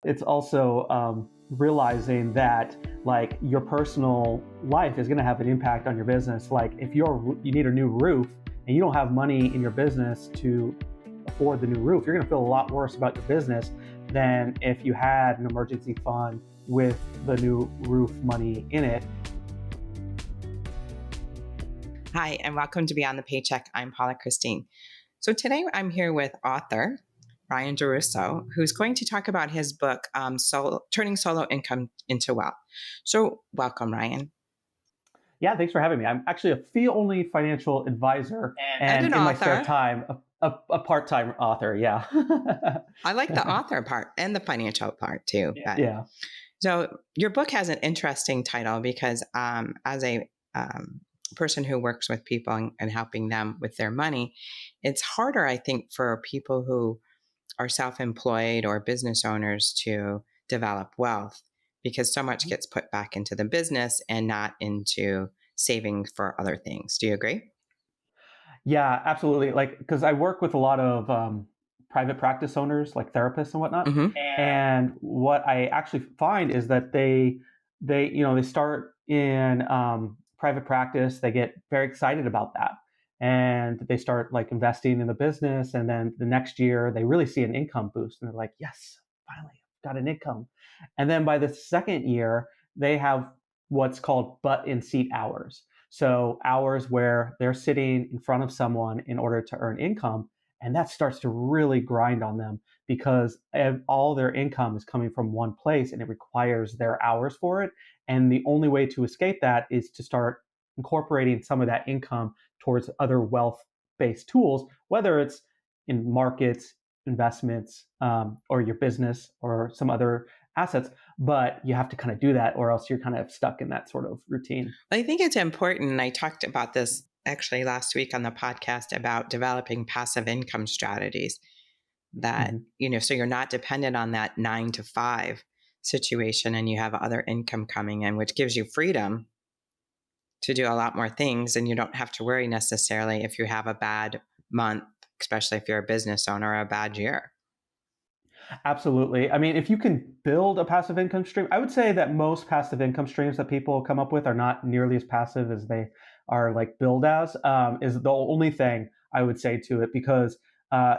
It's also realizing that like your personal life is going to have an impact on your business. Like if you need a new roof and you don't have money in your business to afford the new roof, you're going to feel a lot worse about your business than if you had an emergency fund with the new roof money in it. Hi, and welcome to Beyond the Paycheck. I'm Paula Christine. So today I'm here with author Ryan Derousseau, who's going to talk about his book, Turning Solo Income into Wealth. So welcome, Ryan. Yeah, thanks for having me. I'm actually a fee-only financial advisor and an in author. My spare time, a part-time author. Yeah. I like the author part and the financial part too. Yeah. So your book has an interesting title because as a person who works with people and helping them with their money, it's harder, I think, for people who are self-employed or business owners to develop wealth because so much gets put back into the business and not into saving for other things. Do you agree? Yeah, absolutely. Like, because I work with a lot of private practice owners, like therapists and whatnot. Mm-hmm. And what I actually find is that they start in private practice, they get very excited about that. And they start like investing in the business. And then the next year they really see an income boost. And they're like, yes, finally, I've got an income. And then by the second year, they have what's called butt in seat hours. So hours where they're sitting in front of someone in order to earn income. And that starts to really grind on them because all their income is coming from one place and it requires their hours for it. And the only way to escape that is to start incorporating some of that income towards other wealth-based tools, whether it's in markets, investments, or your business or some other assets. But you have to kind of do that or else you're kind of stuck in that sort of routine. I think it's important. And I talked about this actually last week on the podcast about developing passive income strategies that, so you're not dependent on that 9 to 5 situation and you have other income coming in, which gives you freedom to do a lot more things. And you don't have to worry necessarily if you have a bad month, especially if you're a business owner, or a bad year. Absolutely. I mean, if you can build a passive income stream, I would say that most passive income streams that people come up with are not nearly as passive as they are like billed as, is the only thing I would say to it, because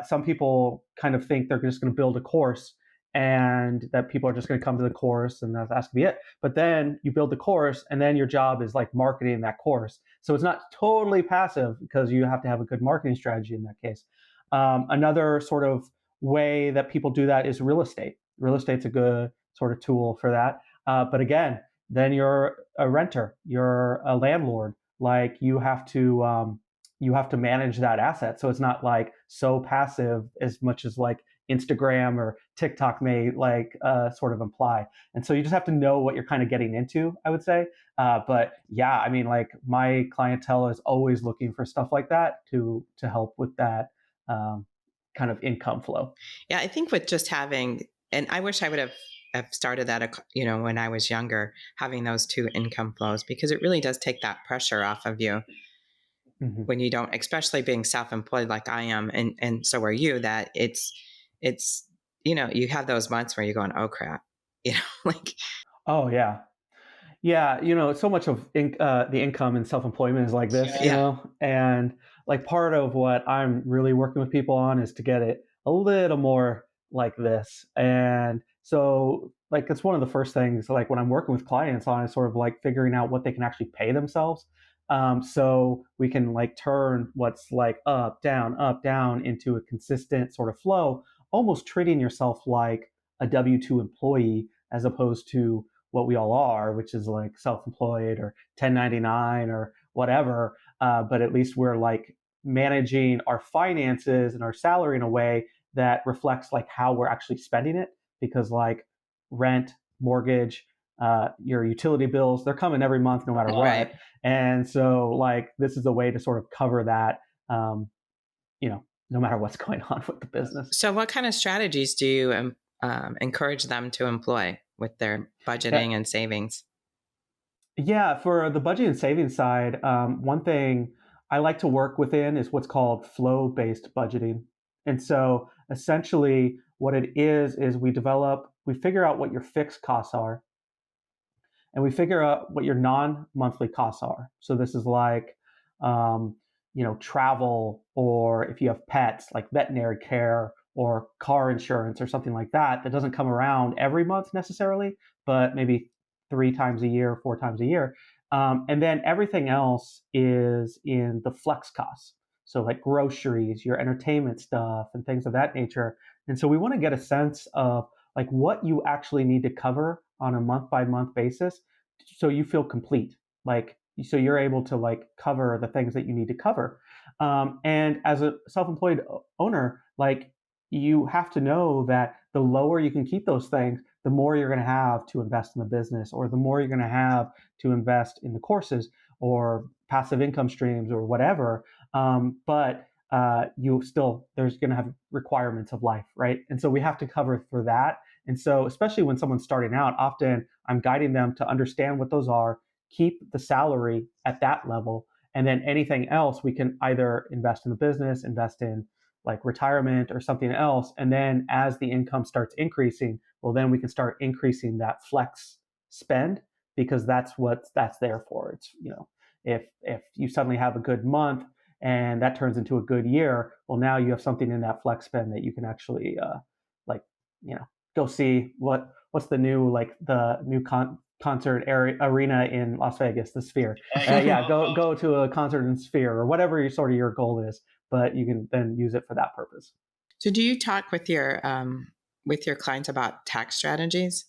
some people kind of think they're just going to build a course and that people are just going to come to the course and that's going to be it. But then you build the course and then your job is like marketing that course. So it's not totally passive because you have to have a good marketing strategy in that case. Another sort of way that people do that is real estate. Real estate's a good sort of tool for that. But again, then you're a renter, you're a landlord. Like you have to manage that asset. So it's not like so passive as much as like Instagram or TikTok may like sort of imply. And so you just have to know what you're kind of getting into, I would say. But yeah, I mean, like my clientele is always looking for stuff like that to help with that kind of income flow. Yeah, I think with just having, and I wish I would have started that, when I was younger, having those two income flows, because it really does take that pressure off of you when you don't, especially being self-employed like I am. And so are you, that it's, you have those months where you're going, oh crap, like. Oh yeah. Yeah, so much of the income and self-employment is like this, and like part of what I'm really working with people on is to get it a little more like this. And so like it's one of the first things like when I'm working with clients on is sort of like figuring out what they can actually pay themselves. So we can like turn what's like up, down into a consistent sort of flow, almost treating yourself like a W-2 employee as opposed to what we all are, which is like self-employed or 1099 or whatever. But at least we're like managing our finances and our salary in a way that reflects like how we're actually spending it. Because like rent, mortgage, your utility bills, they're coming every month no matter what. Right. And so like this is a way to sort of cover that, no matter what's going on with the business. So what kind of strategies do you encourage them to employ with their budgeting and savings? Yeah, for the budget and savings side, one thing I like to work within is what's called flow-based budgeting. And so essentially what it is we figure out what your fixed costs are, and we figure out what your non-monthly costs are. So this is like, um, travel, or if you have pets, like veterinary care or car insurance or something like that, that doesn't come around every month necessarily, but maybe 3 times a year, 4 times a year. And then everything else is in the flex costs. So like groceries, your entertainment stuff, and things of that nature. And so we want to get a sense of like what you actually need to cover on a month by month basis, so you feel complete, like so you're able to like cover the things that you need to cover. And as a self-employed owner, like you have to know that the lower you can keep those things, the more you're going to have to invest in the business, or the more you're going to have to invest in the courses or passive income streams or whatever. But you still, there's going to have requirements of life, right? And so we have to cover for that. And so, especially when someone's starting out, often I'm guiding them to understand what those are, keep the salary at that level, and then anything else we can either invest in the business, invest in like retirement or something else. And then as the income starts increasing, well, then we can start increasing that flex spend, because that's what that's there for. It's, if you suddenly have a good month and that turns into a good year, well, now you have something in that flex spend that you can actually like, go see what's the new concert arena in Las Vegas, the Sphere. Yeah, go to a concert in Sphere or whatever your goal is, but you can then use it for that purpose. So do you talk with your clients about tax strategies?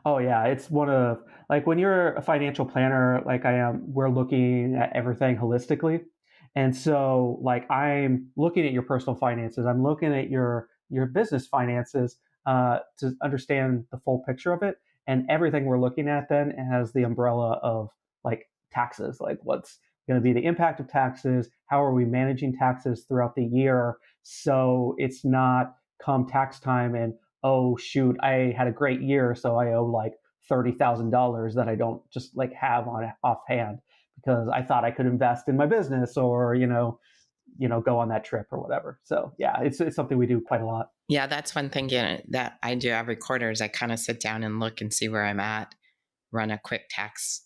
Oh yeah, it's one of, like, when you're a financial planner like I am, we're looking at everything holistically. And so like I'm looking at your personal finances, I'm looking at your business finances to understand the full picture of it. And everything we're looking at then has the umbrella of like taxes, like what's going to be the impact of taxes, how are we managing taxes throughout the year, so it's not come tax time and, oh shoot, I had a great year, so I owe like $30,000 that I don't just like have on offhand because I thought I could invest in my business, or go on that trip or whatever. So yeah, it's something we do quite a lot. Yeah, that's one thing that I do every quarter is I kind of sit down and look and see where I'm at, run a quick tax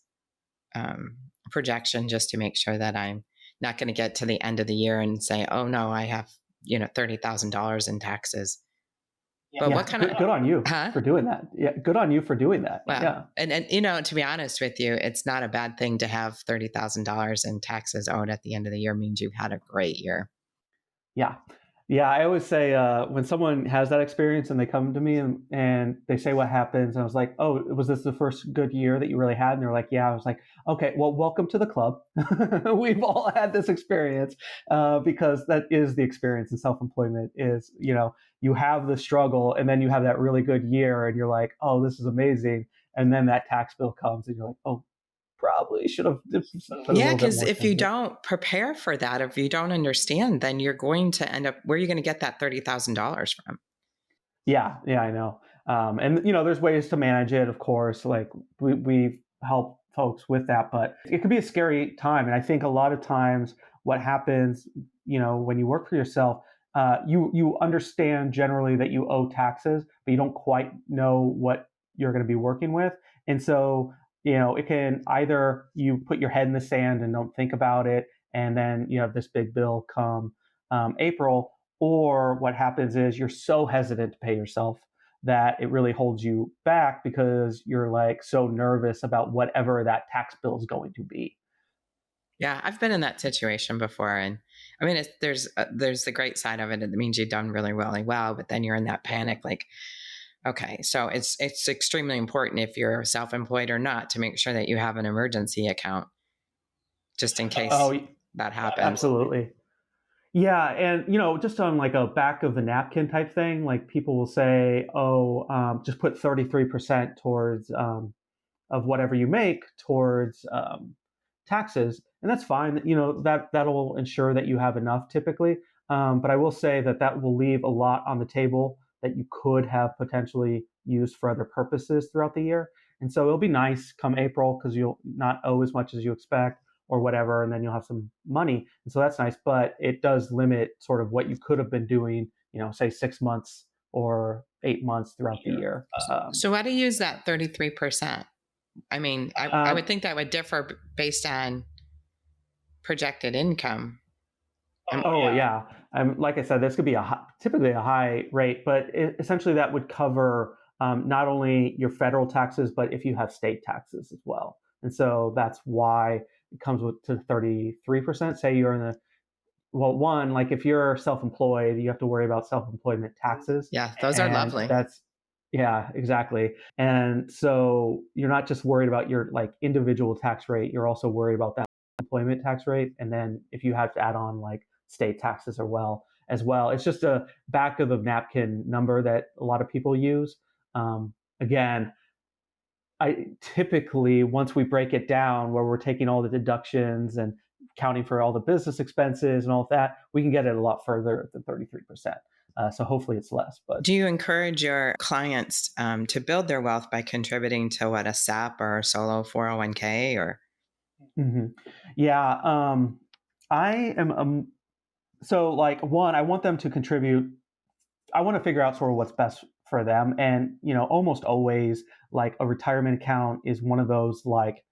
projection just to make sure that I'm not going to get to the end of the year and say, oh no, I have, $30,000 in taxes. But Yeah, what kind of, good on you huh? for doing that. Yeah, good on you for doing that. Well, Yeah. and to be honest with you, it's not a bad thing to have $30,000 in taxes owed at the end of the year. Means you've had a great year. Yeah. Yeah. I always say when someone has that experience and they come to me and they say what happens, and I was like, oh, was this the first good year that you really had? And they're like, yeah. I was like, okay, well, welcome to the club. We've all had this experience because that is the experience in self-employment is, you have the struggle and then you have that really good year and you're like, oh, this is amazing. And then that tax bill comes and you're like, oh, probably should have put a Yeah, little bit because more if you into it. don't prepare for that, if you don't understand, then you're going to end up where are you going to get that $30,000 from? Yeah, yeah, I know. And there's ways to manage it, of course. Like we help folks with that, but it can be a scary time. And I think a lot of times what happens, when you work for yourself, you understand generally that you owe taxes, but you don't quite know what you're going to be working with. And so, it can either you put your head in the sand and don't think about it, and then you have this big bill come April, or what happens is you're so hesitant to pay yourself that it really holds you back because you're like so nervous about whatever that tax bill is going to be. Yeah, I've been in that situation before, and I mean, there's the great side of it. It means you've done really well, but then you're in that panic, like, okay, so it's extremely important if you're self-employed or not to make sure that you have an emergency account just in case Oh, that happens. absolutely. Yeah, and just on like a back of the napkin type thing, like people will say, "Oh, just put 33% towards of whatever you make towards taxes," and that's fine. That'll ensure that you have enough typically. But I will say that that will leave a lot on the table that you could have potentially used for other purposes throughout the year. And so it'll be nice come April because you'll not owe as much as you expect or whatever, and then you'll have some money. And so that's nice, but it does limit sort of what you could have been doing, say 6 months or 8 months throughout the year. So why do you use that 33%? I mean, I would Um, think that would differ based on projected income. oh yeah, like I said, this could be typically a high rate, but essentially that would cover not only your federal taxes, but if you have state taxes as well. And so that's why it comes to 33%. Say you're in the well, one, like if you're self-employed, you have to worry about self-employment taxes, Yeah, those are and lovely. that's yeah, exactly. And so you're not just worried about your like individual tax rate, you're also worried about that employment tax rate, and then if you have to add on like state taxes as well, it's just a back of the napkin number that a lot of people use. Again, I typically, once we break it down where we're taking all the deductions and counting for all the business expenses and all of that, we can get it a lot further than 33%. So hopefully it's less. But Do you encourage your clients to build their wealth by contributing to what, a SAP or a solo 401k or? Mhm. Yeah, I am. So like one, I want them to contribute. I want to figure out sort of what's best for them. And, almost always like a retirement account is one of those like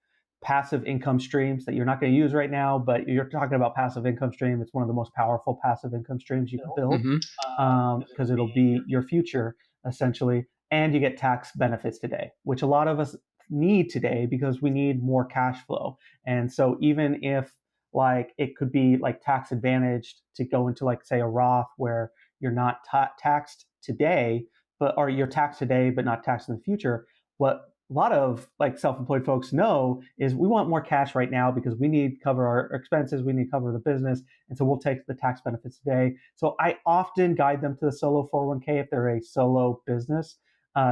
passive income streams that you're not going to use right now, but you're talking about passive income stream. It's one of the most powerful passive income streams you can build Mm-hmm. because it'll be your future essentially. And you get tax benefits today, which a lot of us need today because we need more cash flow. And so even if like it could be like tax advantaged to go into like say a Roth where you're not taxed today, or you're taxed today but not taxed in the future. What a lot of like self-employed folks know is we want more cash right now because we need to cover our expenses, we need to cover the business, and so we'll take the tax benefits today. So I often guide them to the solo 401k if they're a solo business,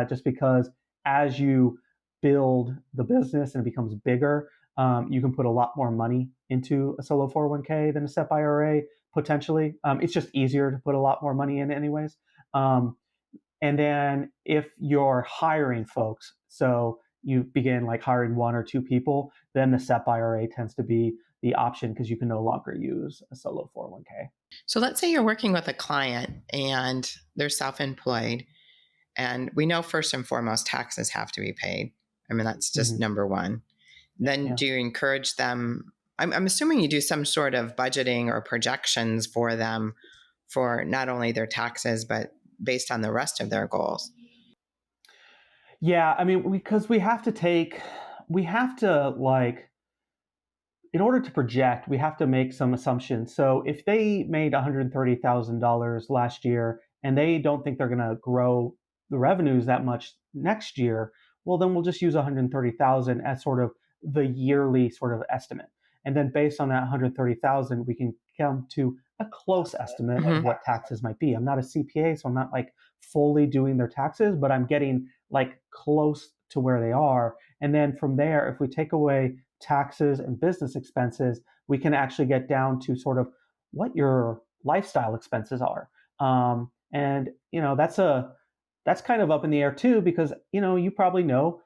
just because as you build the business and it becomes bigger, you can put a lot more money into a solo 401k than a SEP IRA potentially. It's just easier to put a lot more money in anyways. And then if you're hiring folks, so you begin like hiring one or two people, then the SEP IRA tends to be the option because you can no longer use a solo 401k. So let's say you're working with a client and they're self-employed, and we know first and foremost taxes have to be paid. I mean, that's just Mm-hmm. number one. Then Yeah. do you encourage them? I'm assuming you do some sort of budgeting or projections for them for not only their taxes, but based on the rest of their goals. Yeah. I mean, because we have to like, in order to project, we have to make some assumptions. So if they made $130,000 last year and they don't think they're going to grow the revenues that much next year, well, then we'll just use 130,000 as sort of the yearly sort of estimate. And then based on that 130,000, we can come to a close estimate of what taxes might be. I'm not a CPA, so I'm not like fully doing their taxes, but I'm getting like close to where they are. And then from there, if we take away taxes and business expenses, we can actually get down to sort of what your lifestyle expenses are. And that's kind of up in the air too, because you probably know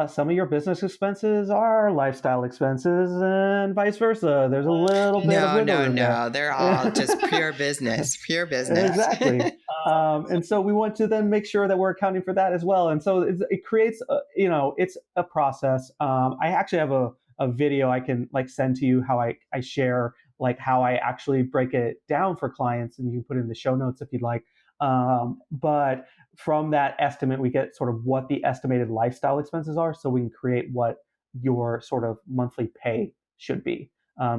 some of your business expenses are lifestyle expenses, and vice versa. There's a little bit of No, wiggle no, room there. no. They're all just pure business, pure business. Exactly. And so we want to then make sure that we're accounting for that as well. And so it creates, it's a process. I actually have a video I can like send to you how I share like how I actually break it down for clients, and you can put it in the show notes if you'd like. But from that estimate, we get sort of what the estimated lifestyle expenses are, so we can create what your sort of monthly pay should be.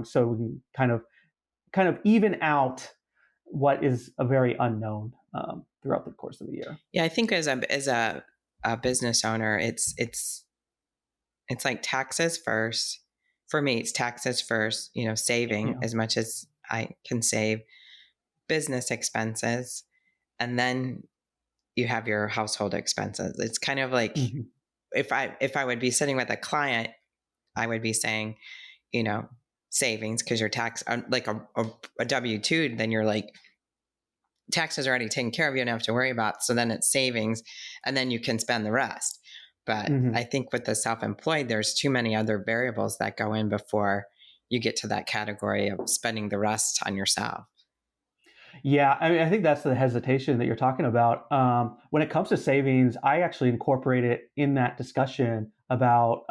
So we can kind of even out what is a very unknown throughout the course of the year. Yeah, I think as a business owner, it's like taxes first. For me, it's taxes first, saving Yeah. as much as I can save, business expenses, and then you have your household expenses. It's kind of like Mm-hmm. if I would be sitting with a client, I would be saying, savings, because your tax like a W-2, then you're like, taxes are already taken care of, you don't have to worry about. So then it's savings, and then you can spend the rest. But Mm-hmm. I think with the self-employed, there's too many other variables that go in before you get to that category of spending the rest on yourself. Yeah, I mean, I think that's the hesitation that you're talking about. When it comes to savings, I actually incorporate it in that discussion about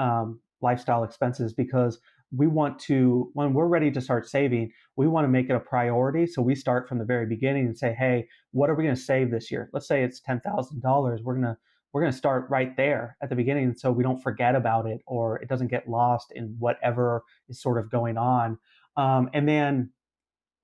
lifestyle expenses because we want to, when we're ready to start saving, we want to make it a priority. So we start from the very beginning and say, hey, what are we going to save this year? Let's say it's $10,000. We're gonna start right there at the beginning, so we don't forget about it or it doesn't get lost in whatever is sort of going on. And then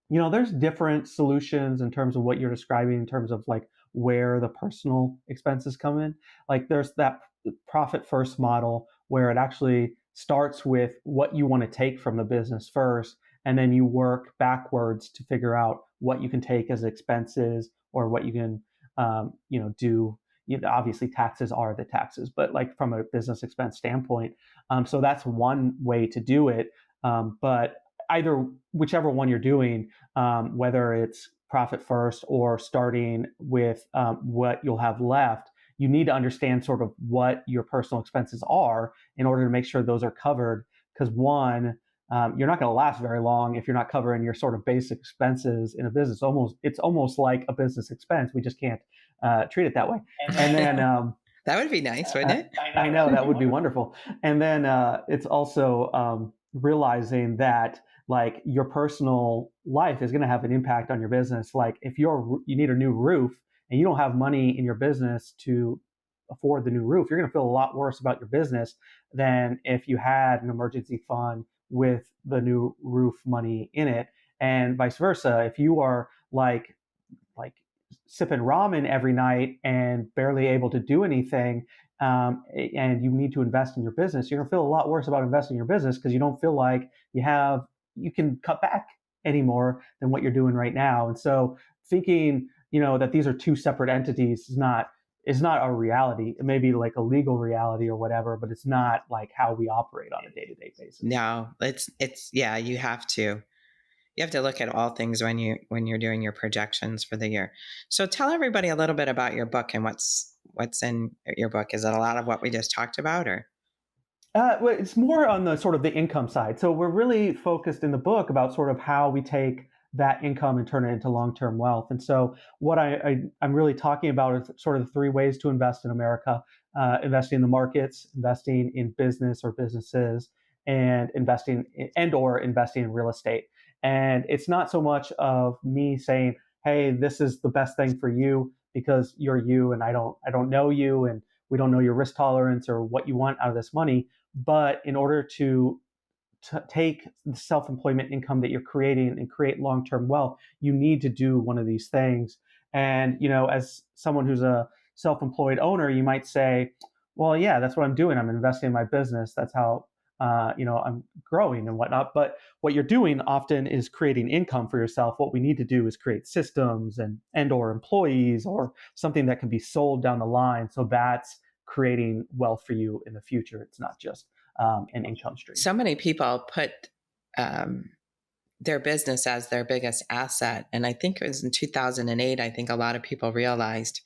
there's different solutions in terms of what you're describing in terms of like where the personal expenses come in. Like there's that profit first model where it actually starts with what you want to take from the business first, and then you work backwards to figure out what you can take as expenses or what you can, do. Obviously, taxes are the taxes, but like from a business expense standpoint, so that's one way to do it. But either whichever one you're doing, whether it's profit first or starting with what you'll have left, you need to understand sort of what your personal expenses are in order to make sure those are covered. Because one, you're not going to last very long if you're not covering your sort of basic expenses in a business. It's almost like a business expense. We just can't treat it that way. And then that would be nice, wouldn't it? I know that would be wonderful. And then it's also realizing that like your personal life is going to have an impact on your business. Like if you need a new roof and you don't have money in your business to afford the new roof, you're going to feel a lot worse about your business than if you had an emergency fund with the new roof money in it, and vice versa. If you are like sipping ramen every night and barely able to do anything, and you need to invest in your business, you're going to feel a lot worse about investing in your business because you don't feel like you can cut back any more than what you're doing right now. And so thinking, that these are two separate entities is not a reality. It may be like a legal reality or whatever, but it's not like how we operate on a day-to-day basis. No, it's yeah, you have to look at all things when you're doing your projections for the year. So tell everybody a little bit about your book and what's in your book. Is it a lot of what we just talked about, or? Well, it's more on the sort of the income side. So we're really focused in the book about sort of how we take that income and turn it into long-term wealth. And so what I'm really talking about is sort of the three ways to invest in America: investing in the markets, investing in business or businesses, and investing in real estate. And it's not so much of me saying, "Hey, this is the best thing for you because you're you, and I don't know you, and we don't know your risk tolerance or what you want out of this money." But in order to take the self-employment income that you're creating and create long-term wealth, you need to do one of these things. And as someone who's a self-employed owner, you might say, well, yeah, that's what I'm doing. I'm investing in my business. That's how I'm growing and whatnot. But what you're doing often is creating income for yourself. What we need to do is create systems and or employees or something that can be sold down the line. So that's creating wealth for you in the future. It's not just an income stream. So many people put their business as their biggest asset. And I think it was in 2008, I think a lot of people realized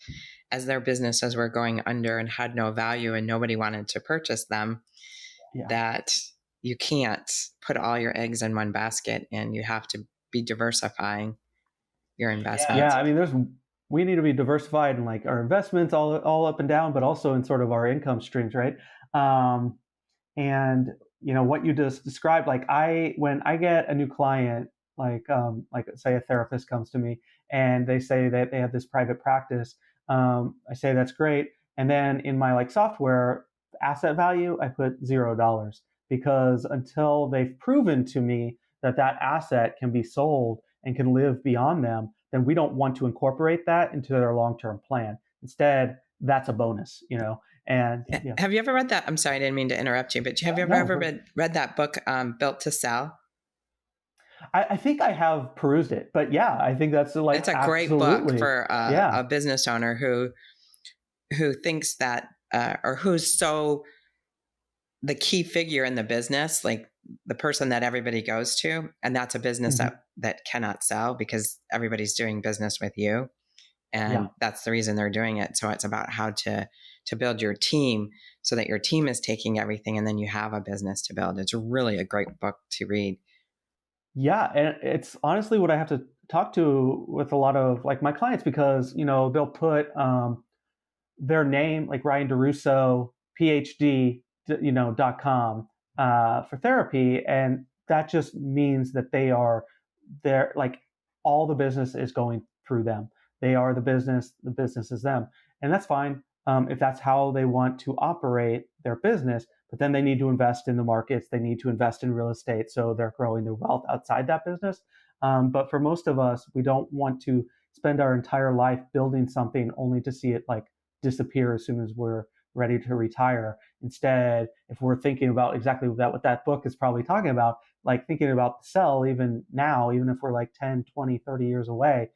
as their businesses were going under and had no value and nobody wanted to purchase them, that you can't put all your eggs in one basket and you have to be diversifying your investments. Yeah, I mean, we need to be diversified in like our investments all up and down, but also in sort of our income streams, right? And what you just described, like when I get a new client, like say a therapist comes to me and they say that they have this private practice, I say that's great, and then in my like software asset value, I put $0 because until they've proven to me that that asset can be sold and can live beyond them, then we don't want to incorporate that into their long-term plan. Instead, that's a bonus, And Have you ever read that? I'm sorry, I didn't mean to interrupt you, but have you ever read that book, Built to Sell? I think I have perused it, but yeah, I think that's like it's a great book for a business owner who thinks that or who's so the key figure in the business, like the person that everybody goes to, and that's a business that cannot sell because everybody's doing business with you, and that's the reason they're doing it. So it's about how to build your team so that your team is taking everything and then you have a business to build. It's really a great book to read. Yeah, and it's honestly what I have to talk to with a lot of like my clients because they'll put their name like Ryan Derousseau PhD .com for therapy, and that just means that they're like all the business is going through them. They are the business is them, and that's fine if that's how they want to operate their business. But then they need to invest in the markets. They need to invest in real estate, so they're growing their wealth outside that business. But for most of us, we don't want to spend our entire life building something only to see it like disappear as soon as we're ready to retire. Instead, if we're thinking about exactly what that book is probably talking about, like thinking about the sell even now, even if we're like 10, 20, 30 years away,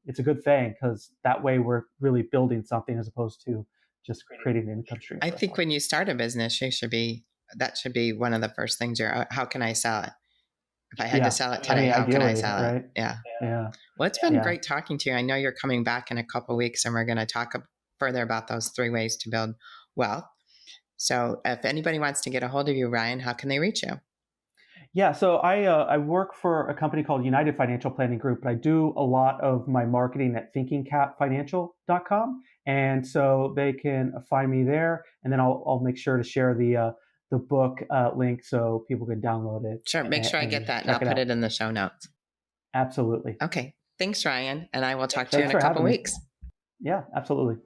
it's a good thing because that way we're really building something as opposed to just creating an income stream I for think ourselves. when you start a business, that should be one of the first things how can I sell it? If I had to Yeah. sell it I today, mean, how can I ideally, sell it? right? Yeah. Yeah. Well, it's been Yeah. great talking to you. I know you're coming back in a couple of weeks and we're going to talk further about those 3 ways to build wealth. So if anybody wants to get a hold of you, Ryan, how can they reach you? Yeah, so I work for a company called United Financial Planning Group, but I do a lot of my marketing at thinkingcapfinancial.com, and so they can find me there, and then I'll make sure to share the book link so people can download it Sure. Make sure I get and that and I'll check it put out. it in the show notes. Absolutely. Okay. Thanks, Ryan. And I will talk to you Thanks in a for couple having me. weeks. Yeah, absolutely.